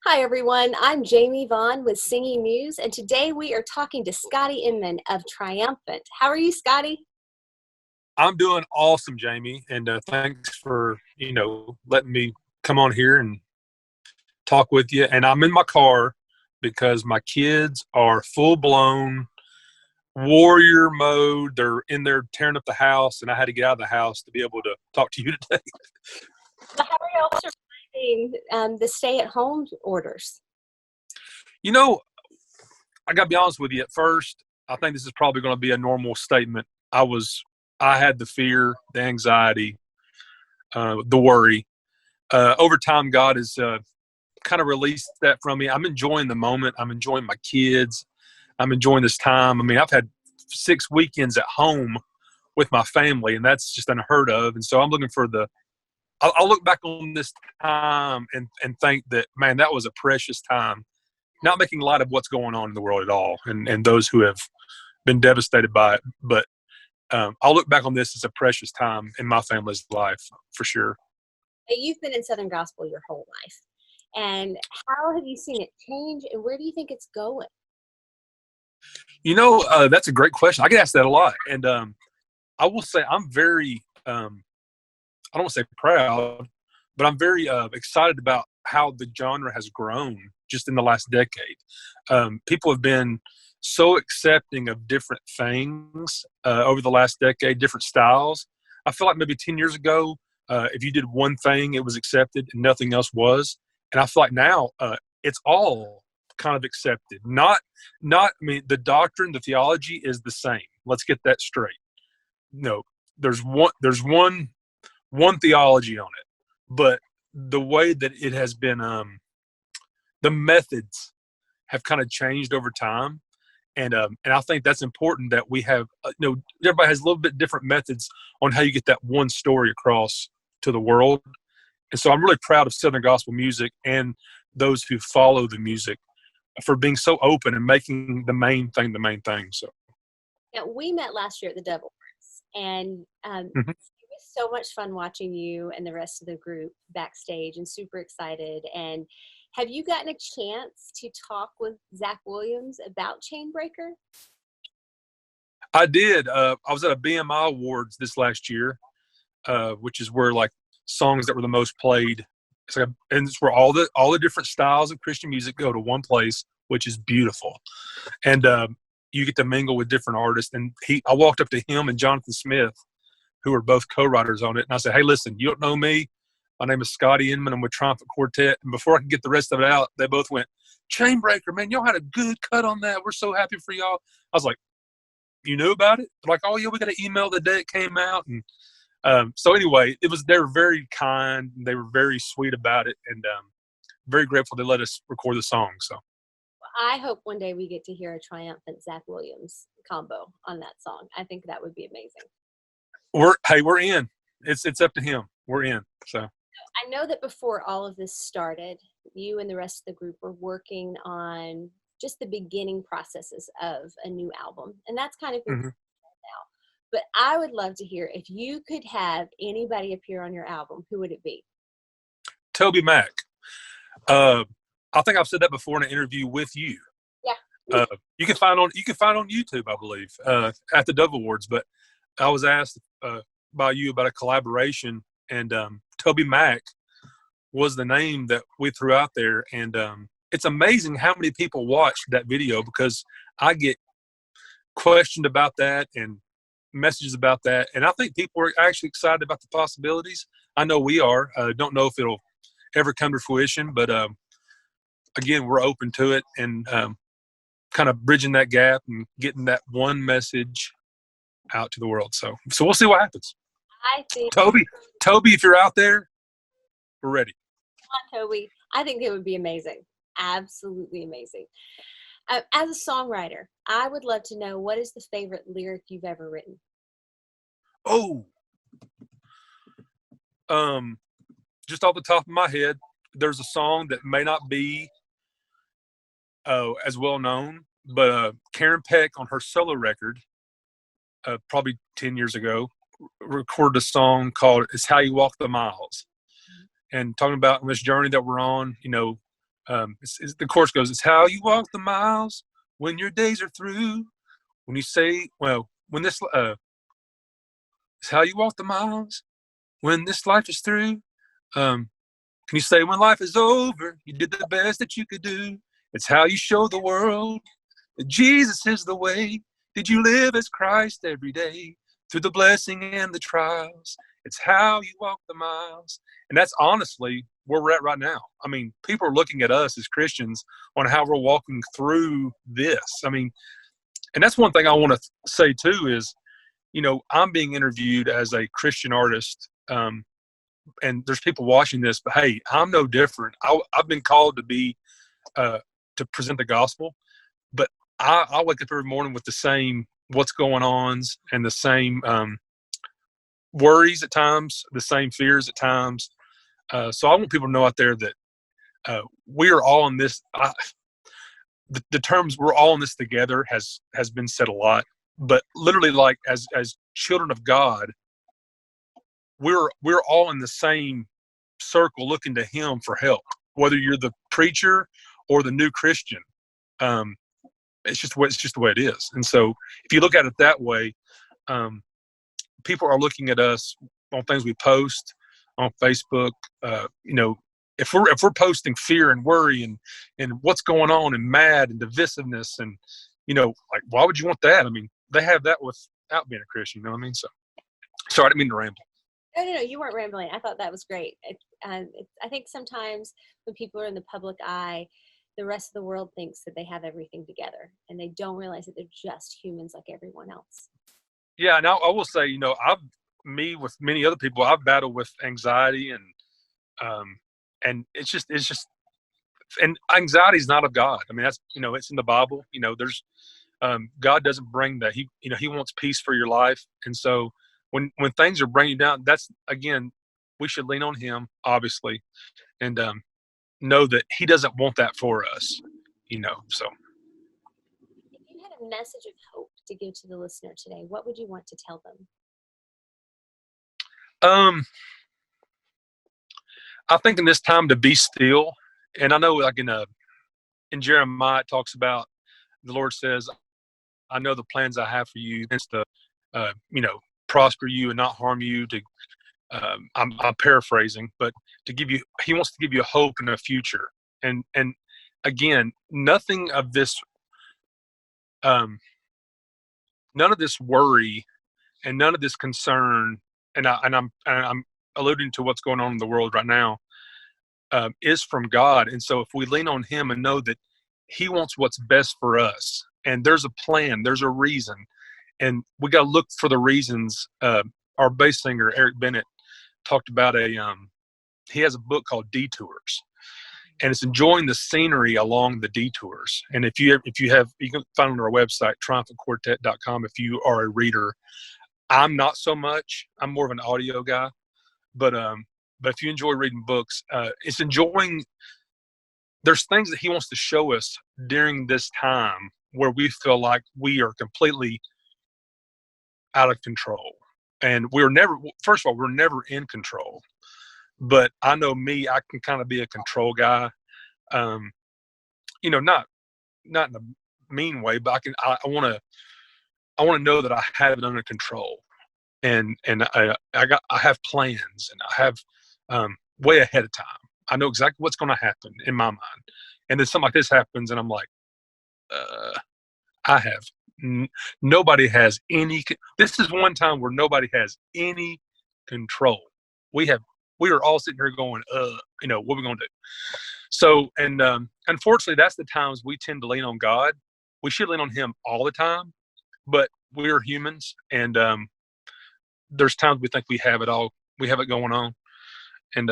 Hi, everyone. I'm Jamie Vaughn with Singing Muse, and today we are talking to Scotty Inman of Triumphant. How are you, Scotty? I'm doing awesome, Jamie, and thanks for letting me come on here and talk with you. And I'm in my car because my kids are full blown warrior mode. They're in there tearing up the house, and I had to get out of the house to be able to talk to you today. How are y'all surviving the stay-at-home orders? You know, I got to be honest with you. At first, I think this is probably going to be a normal statement. I had the fear, the anxiety, the worry. Over time, God has kind of released that from me. I'm enjoying the moment. I'm enjoying my kids. I'm enjoying this time. I mean, I've had 6 weekends at home with my family, and that's just unheard of. And so I'm looking for I'll look back on this time and think that, man, that was a precious time. Not making light of what's going on in the world at all and those who have been devastated by it. But I'll look back on this as a precious time in my family's life for sure. You've been in Southern Gospel your whole life, and how have you seen it change, and where do you think it's going? That's a great question. I get asked that a lot. And I will say I'm very, I don't want to say proud, but I'm very excited about how the genre has grown just in the last decade. People have been so accepting of different things over the last decade, different styles. I feel like maybe 10 years ago, if you did one thing, it was accepted and nothing else was. And I feel like now it's all kind of accepted. I mean, the doctrine, the theology is the same. Let's get that straight. No, there's one theology on it, but the way that it has been, the methods have kind of changed over time. And I think that's important that we have, everybody has a little bit different methods on how you get that one story across to the world. And so I'm really proud of Southern Gospel music and those who follow the music for being so open and making the main thing the main thing. So, Yeah, we met last year at the Devil Prince, and mhm. it was so much fun watching you and the rest of the group backstage, and super excited. And have you gotten a chance to talk with Zach Williams about Chainbreaker? I did. I was at a BMI Awards this last year, which is where like songs that were the most played. And it's where all the different styles of Christian music go to one place, which is beautiful. And you get to mingle with different artists. And I walked up to him and Jonathan Smith, who are both co-writers on it, and I said, "Hey, listen, you don't know me. My name is Scotty Inman. I'm with Triumphant Quartet." And before I could get the rest of it out, they both went, "Chainbreaker, man, y'all had a good cut on that. We're so happy for y'all." I was like, "You knew about it?" They're like, "Oh yeah, we got an email the day it came out." And so anyway, they were very kind. They were very sweet about it, and very grateful they let us record the song. So I hope one day we get to hear a triumphant Zach Williams combo on that song. I think that would be amazing. we're in. It's up to him. We're in. So I know that before all of this started, you and the rest of the group were working on just the beginning processes of a new album, and that's kind of your mhm. now. But I would love to hear, if you could have anybody appear on your album, who would it be? Toby Mac. Uh, I think I've said that before in an interview with you. Yeah. You can find on YouTube, I believe, at the Dove Awards. But I was asked by you about a collaboration, and Toby Mac was the name that we threw out there. And it's amazing how many people watched that video, because I get questioned about that and messages about that, and I think people are actually excited about the possibilities. I know we are. Don't know if it'll ever come to fruition, but again, we're open to it, and kind of bridging that gap and getting that one message out to the world. So we'll see what happens. I think, Toby, if you're out there, we're ready. come on, Toby. I think it would be amazing. Absolutely amazing. As a songwriter, I would love to know, what is the favorite lyric you've ever written? Oh, just off the top of my head, there's a song that may not be as well known, but Karen Peck on her solo record, probably 10 years ago, recorded a song called "It's How You Walk the Miles," and talking about this journey that we're on. The chorus goes, "It's how you walk the miles when your days are through. When you say, well, when this, it's how you walk the miles when this life is through. Can you say when life is over, you did the best that you could do? It's how you show the world that Jesus is the way. Did you live as Christ every day through the blessing and the trials? It's how you walk the miles." And that's honestly where we're at right now. I mean, people are looking at us as Christians on how we're walking through this. I mean, and that's one thing I want to say too is, I'm being interviewed as a Christian artist, and there's people watching this, but hey, I'm no different. I've been called to be to present the gospel, but I wake up every morning with the same what's going on and the same worries at times, the same fears at times. So I want people to know out there that we are all in this. The terms "we're all in this together" has been said a lot, but literally, like as children of God, we're all in the same circle looking to Him for help. Whether you're the preacher or the new Christian, it's just the way it is. And so, if you look at it that way, people are looking at us on things we post on Facebook. If we're posting fear and worry and what's going on and mad and divisiveness and like, why would you want that? I mean, they have that without being a Christian. You know what I mean? So, sorry, I didn't mean to ramble. No, you weren't rambling. I thought that was great. I think sometimes when people are in the public eye, the rest of the world thinks that they have everything together, and they don't realize that they're just humans like everyone else. Yeah, and I will say, me with many other people, I've battled with anxiety and it's just, and anxiety is not of God. I mean, that's, it's in the Bible. There's, God doesn't bring that. He wants peace for your life. And so when things are bringing you down, that's, again, we should lean on Him, obviously, and know that He doesn't want that for us, so. If you had a message of hope to give to the listener today, what would you want to tell them? I think in this time to be still, and I know like in Jeremiah it talks about, the Lord says, "I know the plans I have for you. It's to, prosper you and not harm you." I'm paraphrasing, but He wants to give you a hope and a future. And again, nothing of this, none of this worry and none of this concern, and I'm alluding to what's going on in the world right now, is from God. And so if we lean on Him and know that He wants what's best for us, and there's a plan, there's a reason, and we got to look for the reasons. Our bass singer Eric Bennett talked about he has a book called Detours, and it's enjoying the scenery along the detours. And if you can find it on our website, triumphantquartet.com, if you are a reader. I'm not so much. I'm more of an audio guy, but if you enjoy reading books, it's enjoying. There's things that He wants to show us during this time where we feel like we are completely out of control, and we're never. First of all, we're never in control. But I know me, I can kind of be a control guy. Not in a mean way, but I want to know that I have it under control, and I have plans, and I have way ahead of time. I know exactly what's going to happen in my mind, and then something like this happens, and I'm like, I have nobody has any. This is one time where nobody has any control. We are all sitting here going, what are we going to do? So, and unfortunately, that's the times we tend to lean on God. We should lean on Him all the time, but we are humans, and there's times we think we have it all. We have it going on, and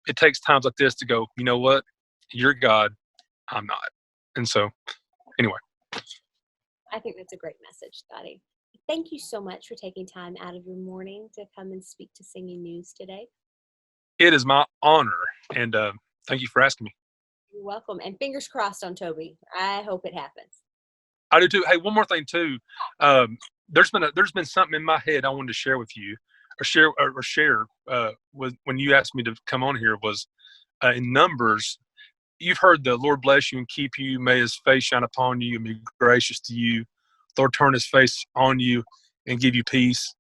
it takes times like this to go, you know what? You're God, I'm not. And so, anyway. I think that's a great message, Scotty. Thank you so much for taking time out of your morning to come and speak to Singing News today. It is my honor, and thank you for asking me. You're welcome, and fingers crossed on Toby. I hope it happens. I do too. Hey, one more thing too. There's been something in my head I wanted to share with you, or share with when you asked me to come on here, was in Numbers. you've heard the Lord bless you and keep you. May his face shine upon you and be gracious to you. Lord turn his face on you and give you peace.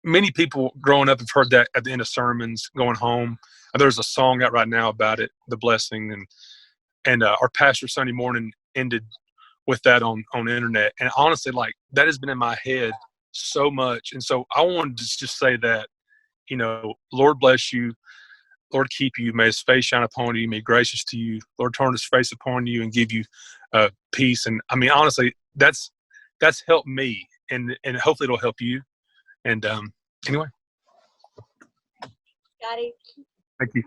Many people growing up have heard that at the end of sermons, going home. There's a song out right now about it, the blessing, and our pastor Sunday morning ended with that on the internet. And honestly, like, that has been in my head so much. And so I wanted to just say that, Lord bless you, Lord keep you, may his face shine upon you, may gracious to you, Lord turn his face upon you and give you peace. And I mean, honestly, that's helped me, and hopefully it'll help you. And anyway, Scotty. thank you.